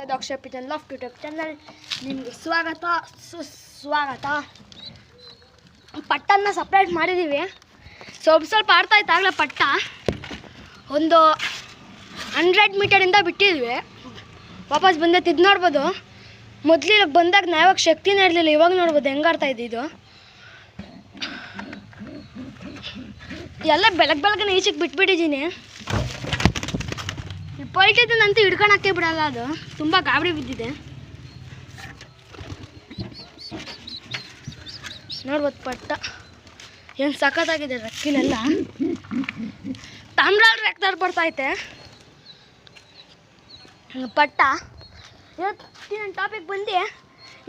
ಇದು Akshay ಪಿಟನ್ love YouTube channel. ನಿಮಗೆ ಸುಸ್ವಾಗತ. ಪಟ್ಟನ್ನು ಸಪ್ರೇಟ್ ಮಾಡಿದ್ದೀವಿ. ಸ್ವಲ್ಪ ಆಡ್ತಾಯಿತ್ತು ಆಗಲೇ ಪಟ್ಟ. ಒಂದು 100 ಮೀಟರಿಂದ ಬಿಟ್ಟಿದ್ವಿ. ವಾಪಸ್ ಬಂದೈತೆ. ಇದು ನೋಡ್ಬೋದು. ಮೊದಲಿಗೆ ಬಂದಾಗ ನಾವಾಗ ಶಕ್ತಿನೇ ಇರಲಿಲ್ಲ. ಇವಾಗ ನೋಡ್ಬೋದು ಹೆಂಗೆ ಆಡ್ತಾಯಿದ್ದು. ಎಲ್ಲ ಬೆಳಗ್ಗೆ ಈಚೆಗೆ ಬಿಟ್ಬಿಟ್ಟಿದ್ದೀನಿ. ಪಲ್ಟಿದ್ದನಂತೂ ಹಿಡ್ಕೊಳಕ್ಕೆ ಬಿಡಲ್ಲ. ಅದು ತುಂಬ ಗಾಬರಿ ಬಿದ್ದಿದೆ. ನೋಡ್ಬೋದು ಪಟ್ಟ ಏನು ಸಖತ್ತಾಗಿದೆ. ರಕ್ಕಿನೆಲ್ಲ ತಾಮ್ರ ರಕ್ತ ಬರ್ತೈತೆ. ಪಟ್ಟ ಇವತ್ತಿನ ಟಾಪಿಕ್ ಬಂದು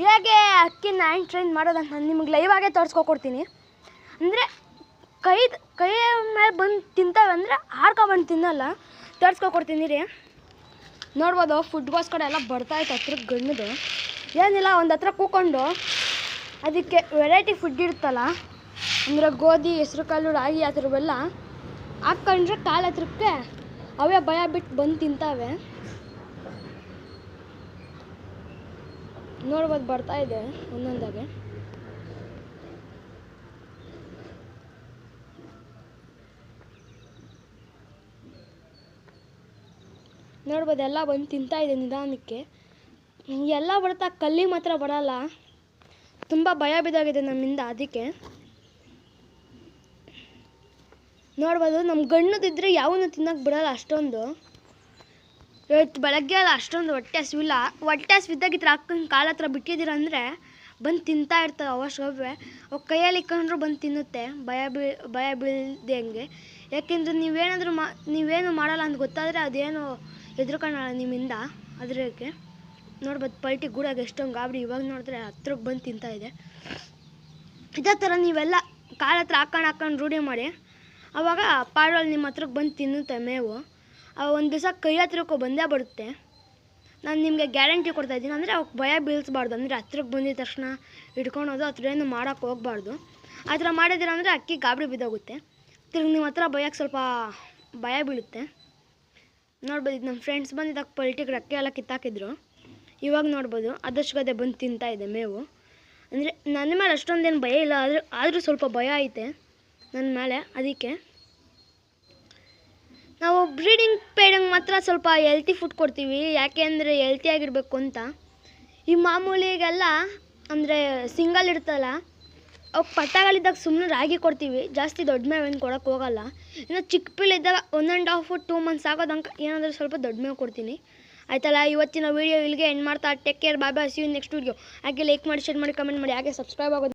ಹೇಗೆ ಅಕ್ಕಿನ ಹ್ಯಾಂಡ್ ಟ್ರೈನ್ ಮಾಡೋದಂತ ನಾನು ನಿಮಗೆ ಲೈವಾಗೇ ತೋರಿಸ್ಕೊಡ್ತೀನಿ. ಅಂದರೆ ಕೈ ಮೇಲೆ ಬಂದು ತಿಂತಾವೆ ಅಂದರೆ ಹಾರ್ಕೊಬಂದು ತಿನ್ನಲ್ಲ. ತೋರಿಸ್ಕೊಡ್ತೀನಿ ರೀ. ನೋಡ್ಬೋದು ಫುಡ್ಗೋಸ್ಕರ ಎಲ್ಲ ಬರ್ತಾಯಿತ್ತು ಹತ್ರಕ್ಕೆ ಗಣ್ಣದು. ಏನಿಲ್ಲ, ಒಂದು ಹತ್ರ ಕೂತ್ಕೊಂಡು ಅದಕ್ಕೆ ವೆರೈಟಿ ಫುಡ್ ಇರುತ್ತಲ್ಲ, ಅಂದರೆ ಗೋಧಿ, ಹೆಸ್ರು ಕಾಳು, ರಾಗಿ ಆ ಥರವೆಲ್ಲ ಹಾಕ್ಕೊಂಡ್ರೆ ಕಾಲು ಹತ್ರಕ್ಕೆ ಅವೇ ಭಯ ಬಿಟ್ಟು ಬಂದು ತಿಂತಾವೆ. ನೋಡ್ಬೋದು ಬರ್ತಾಯಿದೆ ಒಂದೊಂದಾಗೆ. ನೋಡ್ಬೋದು ಎಲ್ಲ ಬಂದು ತಿಂತಾಯಿದೆ ನಿಧಾನಕ್ಕೆ. ಎಲ್ಲ ಬರ್ತಾ ಕಲ್ಲಿ ಮಾತ್ರ ಬರಲ್ಲ. ತುಂಬ ಭಯ ಬಿದ್ದಾಗಿದೆ ನಮ್ಮಿಂದ. ಅದಕ್ಕೆ ನೋಡ್ಬೋದು ನಮ್ಮ ಗಣ್ಣದಿದ್ದರೆ ಯಾವನು ತಿನ್ನೋಕೆ ಬಿಡಲ್ಲ ಅಷ್ಟೊಂದು. ಇವತ್ತು ಬೆಳಗ್ಗೆ ಅಲ್ಲ ಅಷ್ಟೊಂದು ಹೊಟ್ಟೆ ಹಸಿವಿಲ್ಲ. ಹೊಟ್ಟೆ ಹಸಿವಿದ್ದಾಗ ಈ ಥರ ಹಾಕೊಂಡು ಕಾಲ ಹತ್ರ ಬಿಟ್ಟಿದ್ದೀರ ಅಂದರೆ ಬಂದು ತಿಂತಾ ಇರ್ತವೆ. ಅವಶ್ಯವೇ ಅವು ಕೈಯಲ್ಲಿ ಇಕ್ಕೊಂಡ್ರು ಬಂದು ತಿನ್ನುತ್ತೆ. ಭಯ ಬೀಳದೆ ಹಂಗೆ. ಯಾಕೆಂದರೆ ನೀವೇನು ಮಾಡಲ್ಲ ಅಂತ ಗೊತ್ತಾದರೆ ಅದೇನು ಹೆದರ್ಕೊಳ್ಳಲ್ಲ ನಿಮ್ಮಿಂದ. ಅದಕ್ಕೆ ನೋಡ್ಬೋದು ಪಲ್ಟಿ ಗೂಡಾಗ ಎಷ್ಟೊಂದು ಗಾಬರಿ. ಇವಾಗ ನೋಡಿದ್ರೆ ಹತ್ರಕ್ಕೆ ಬಂದು ತಿಂತಾಯಿದೆ. ಇದೇ ಥರ ನೀವೆಲ್ಲ ಕಾಲ ಹತ್ರ ಹಾಕೊಂಡು ರೂಢಿ ಮಾಡಿ. ಆವಾಗ ಪಾಡೋಳು ನಿಮ್ಮ ಹತ್ರಕ್ಕೆ ಬಂದು ತಿನ್ನುತ್ತೆ ಮೇವು. ಒಂದು ದಿವಸ ಕೈ ಹತ್ರಕ್ಕೂ ಬಂದೇ ಬರುತ್ತೆ. ನಾನು ನಿಮಗೆ ಗ್ಯಾರಂಟಿ ಕೊಡ್ತಾಯಿದ್ದೀನಿ. ಅಂದರೆ ಅವಕ್ಕೆ ಭಯ ಬೀಳಿಸ್ಬಾರ್ದು. ಅಂದರೆ ಹತ್ರಕ್ಕೆ ಬಂದಿದ ತಕ್ಷಣ ಹಿಡ್ಕೊಳೋದು ಆ ಥರ ಏನು ಮಾಡೋಕ್ಕೆ ಹೋಗ್ಬಾರ್ದು. ಆ ಥರ ಮಾಡಿದ್ದೀರ ಅಂದರೆ ಅಕ್ಕಿ ಗಾಬರಿ ಬಿದ್ದೋಗುತ್ತೆ. ತಿರ್ಗಿ ನಿಮ್ಮ ಹತ್ರ ಭಯಕ್ಕೆ ಸ್ವಲ್ಪ ಭಯ ಬೀಳುತ್ತೆ. ನೋಡ್ಬೋದು ಇದು ನಮ್ಮ ಫ್ರೆಂಡ್ಸ್ ಬಂದಿದ್ದಾಗ ಪಲ್ಟಿಗೆ ರಕ್ಕೆ ಎಲ್ಲ ಕಿತ್ತಾಕಿದ್ರು. ಇವಾಗ ನೋಡ್ಬೋದು ಆದಷ್ಟು ಗದೆ ಬಂದು ತಿಂತಾಯಿದೆ ಮೇವು. ಅಂದರೆ ನನ್ನ ಮೇಲೆ ಅಷ್ಟೊಂದೇನು ಭಯ ಇಲ್ಲ, ಆದರೂ ಸ್ವಲ್ಪ ಭಯ ಐತೆ ನನ್ನ ಮೇಲೆ. ಅದಕ್ಕೆ ನಾವು ಬ್ರೀಡಿಂಗ್ ಪೇಡಂಗೆ ಮಾತ್ರ ಸ್ವಲ್ಪ ಹೆಲ್ತಿ ಫುಡ್ ಕೊಡ್ತೀವಿ. ಯಾಕೆ ಅಂದರೆ ಹೆಲ್ತಿಯಾಗಿರಬೇಕು ಅಂತ. ಈ ಮಾಮೂಲಿಗೆಲ್ಲ ಅಂದರೆ ಸಿಂಗಲ್ ಇರ್ತಲ್ಲ, ಅವು ಪಟ್ಟಗಳಿದ್ದಾಗ ಸುಮ್ಮನೆ ರಾಗಿ ಕೊಡ್ತೀವಿ. ಜಾಸ್ತಿ ದೊಡ್ಡ ಮೇವೇನು ಕೊಡೋಕ್ಕೆ ಹೋಗಲ್ಲ. ಇನ್ನು ಚಿಕ್ಕ ಪಿಲ್ಲಿದ್ದಾಗ 1.5 2 ಮಂತ್ಸ್ ಆಗೋದಂಗೆ ಏನಾದರೂ ಸ್ವಲ್ಪ ದೊಡ್ಡ ಮೇವು ಕೊಡ್ತೀನಿ. ಆಯ್ತಲ್ಲ, ಇವತ್ತಿನ ವೀಡಿಯೋ ಇಲ್ಲಿಗೆ ಎಂಡ್ ಮಾಡ್ತಾ. Take care, bye bye, see you next video. ಹಾಗೆ ಲೈಕ್ ಮಾಡಿ, ಶೇರ್ ಮಾಡಿ, ಕಮೆಂಟ್ ಮಾಡಿ, ಹಾಗೆ ಸಬ್ಸ್ಕ್ರೈಬ್ ಆಗೋದು